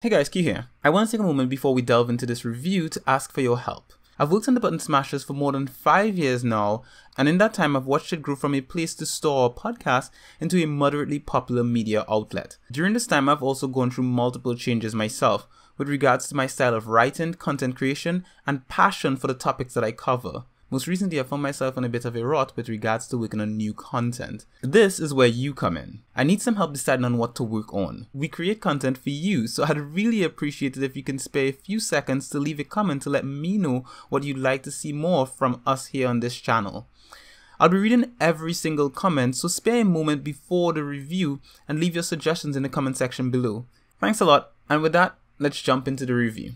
Hey guys, Q here. I want to take a moment before we delve into this review to ask for your help. I've worked on the Button Smashers for more than 5 years now, and in that time I've watched it grow from a place to store a podcast into a moderately popular media outlet. During this time I've also gone through multiple changes myself with regards to my style of writing, content creation, and passion for the topics that I cover. Most recently, I found myself in a bit of a rut with regards to working on new content. This is where you come in. I need some help deciding on what to work on. We create content for you, so I'd really appreciate it if you can spare a few seconds to leave a comment to let me know what you'd like to see more from us here on this channel. I'll be reading every single comment, so spare a moment before the review and leave your suggestions in the comment section below. Thanks a lot, and with that, let's jump into the review.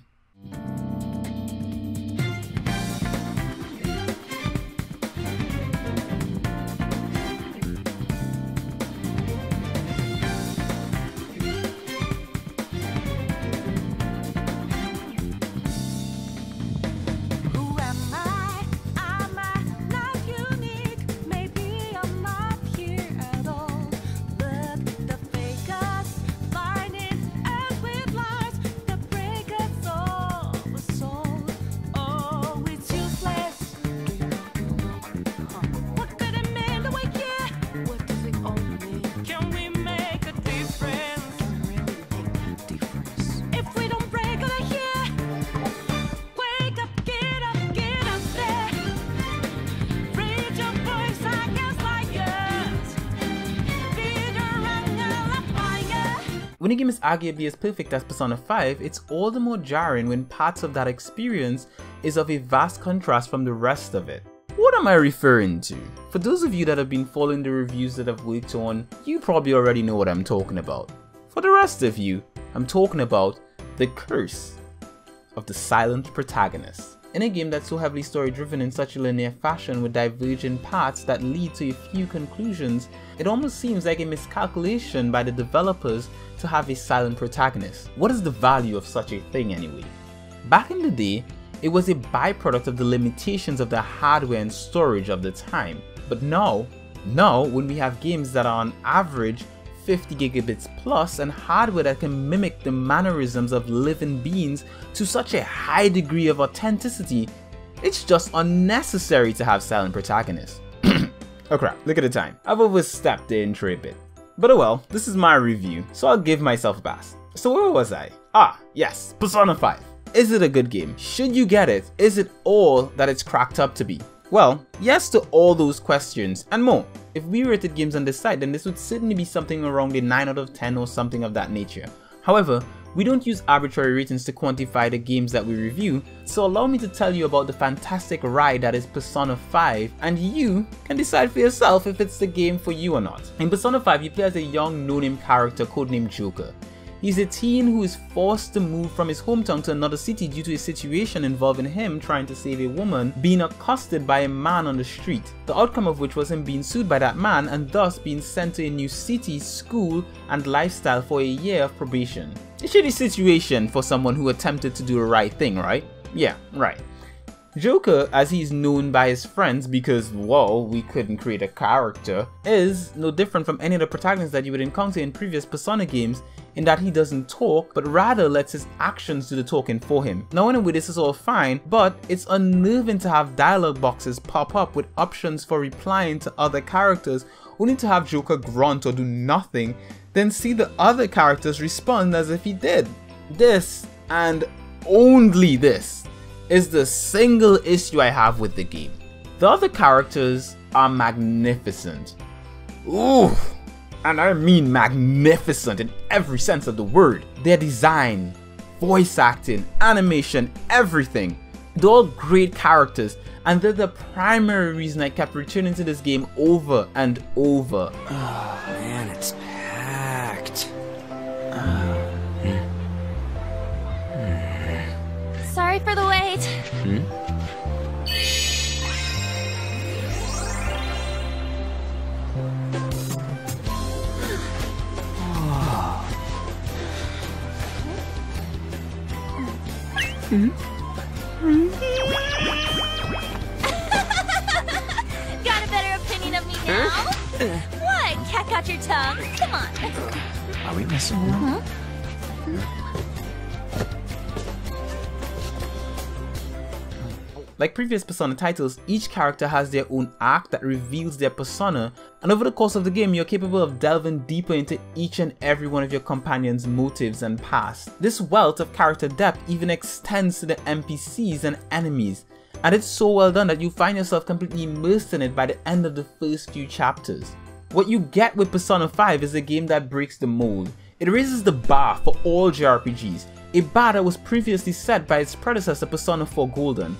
When a game is arguably as perfect as Persona 5, it's all the more jarring when parts of that experience is of a vast contrast from the rest of it. What am I referring to? For those of you that have been following the reviews that I've worked on, you probably already know what I'm talking about. For the rest of you, I'm talking about the curse of the silent protagonist. In a game that's so heavily story-driven in such a linear fashion with divergent paths that lead to a few conclusions, it almost seems like a miscalculation by the developers to have a silent protagonist. What is the value of such a thing anyway? Back in the day, it was a byproduct of the limitations of the hardware and storage of the time. But now when we have games that are on average 50 gigabits plus and hardware that can mimic the mannerisms of living beings to such a high degree of authenticity, it's just unnecessary to have silent protagonists. Oh crap, look at the time. I've overstepped the intro a bit. But oh well, this is my review, so I'll give myself a pass. So where was I? Ah, yes, Persona 5. Is it a good game? Should you get it? Is it all that it's cracked up to be? Well, yes to all those questions and more. If we rated games on this site, then this would certainly be something around a 9 out of 10 or something of that nature. However, we don't use arbitrary ratings to quantify the games that we review, so allow me to tell you about the fantastic ride that is Persona 5, and you can decide for yourself if it's the game for you or not. In Persona 5, you play as a young no-name character codenamed Joker. He's a teen who is forced to move from his hometown to another city due to a situation involving him trying to save a woman being accosted by a man on the street, the outcome of which was him being sued by that man and thus being sent to a new city, school, and lifestyle for a year of probation. A shitty situation for someone who attempted to do the right thing, right? Yeah, right. Joker, as he's known by his friends because, well, we couldn't create a character, is no different from any of the protagonists that you would encounter in previous Persona games in that he doesn't talk, but rather lets his actions do the talking for him. Now in a way this is all fine, but it's unnerving to have dialogue boxes pop up with options for replying to other characters only to have Joker grunt or do nothing, then see the other characters respond as if he did. This, and only this, is the single issue I have with the game. The other characters are magnificent. Ooh, and I mean magnificent in every sense of the word. Their design, voice acting, animation, everything. They're all great characters, and they're the primary reason I kept returning to this game over and over. Oh man, it's packed. Sorry for the wait. Got a better opinion of me now? What? Cat got your tongue? Come on. Are we missing one? Like previous Persona titles, each character has their own arc that reveals their persona, and over the course of the game you're capable of delving deeper into each and every one of your companions' motives and past. This wealth of character depth even extends to the NPCs and enemies, and it's so well done that you find yourself completely immersed in it by the end of the first few chapters. What you get with Persona 5 is a game that breaks the mold. It raises the bar for all JRPGs, a bar that was previously set by its predecessor Persona 4 Golden.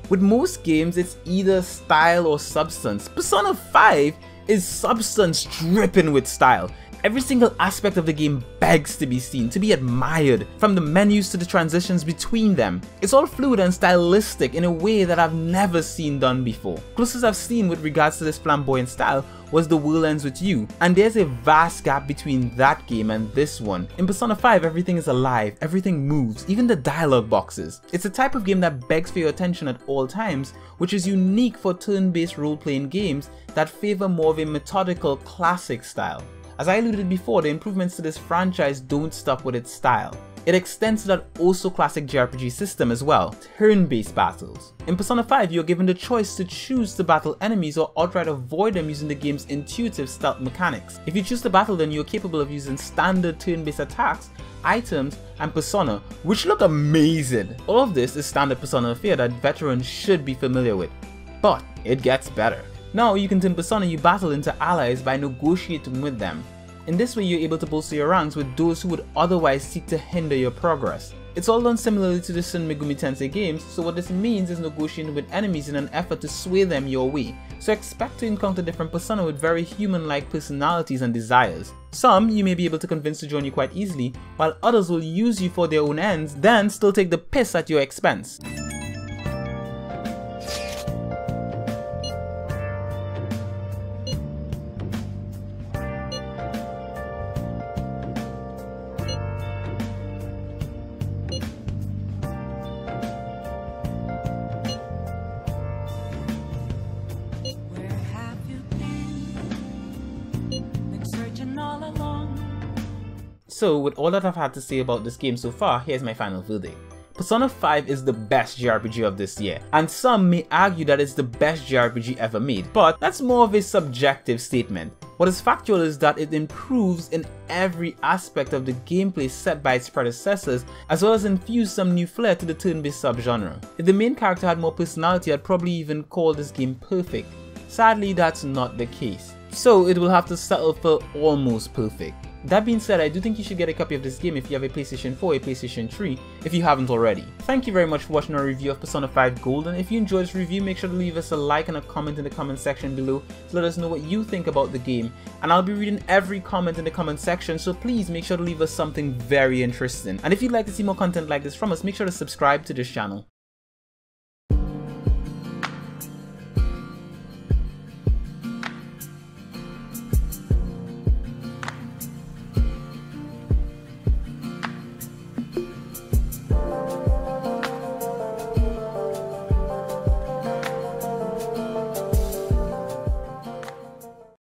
With most games, it's either style or substance. Persona 5 is substance dripping with style. Every single aspect of the game begs to be seen, to be admired, from the menus to the transitions between them. It's all fluid and stylistic in a way that I've never seen done before. Closest I've seen with regards to this flamboyant style was The World Ends With You, and there's a vast gap between that game and this one. In Persona 5, everything is alive, everything moves, even the dialogue boxes. It's a type of game that begs for your attention at all times, which is unique for turn-based role-playing games that favor more of a methodical, classic style. As I alluded before, the improvements to this franchise don't stop with its style. It extends to that also classic JRPG system as well, turn-based battles. In Persona 5, you're given the choice to choose to battle enemies or outright avoid them using the game's intuitive stealth mechanics. If you choose to battle them, you're capable of using standard turn-based attacks, items, and persona, which look amazing. All of this is standard Persona fare that veterans should be familiar with, but it gets better. Now you can turn persona you battle into allies by negotiating with them. In this way, you're able to bolster your ranks with those who would otherwise seek to hinder your progress. It's all done similarly to the Shin Megumi Tensei games, so what this means is negotiating with enemies in an effort to sway them your way. So expect to encounter different persona with very human-like personalities and desires. Some you may be able to convince to join you quite easily, while others will use you for their own ends, then still take the piss at your expense. So with all that I've had to say about this game so far, here's my final verdict. Persona 5 is the best JRPG of this year, and some may argue that it's the best JRPG ever made, but that's more of a subjective statement. What is factual is that it improves in every aspect of the gameplay set by its predecessors, as well as infused some new flair to the turn-based subgenre. If the main character had more personality, I'd probably even call this game perfect. Sadly, that's not the case, so it will have to settle for almost perfect. That being said, I do think you should get a copy of this game if you have a PlayStation 4 or a PlayStation 3, if you haven't already. Thank you very much for watching our review of Persona 5 Golden. If you enjoyed this review, make sure to leave us a like and a comment in the comment section below to let us know what you think about the game. And I'll be reading every comment in the comment section, so please make sure to leave us something very interesting. And if you'd like to see more content like this from us, make sure to subscribe to this channel.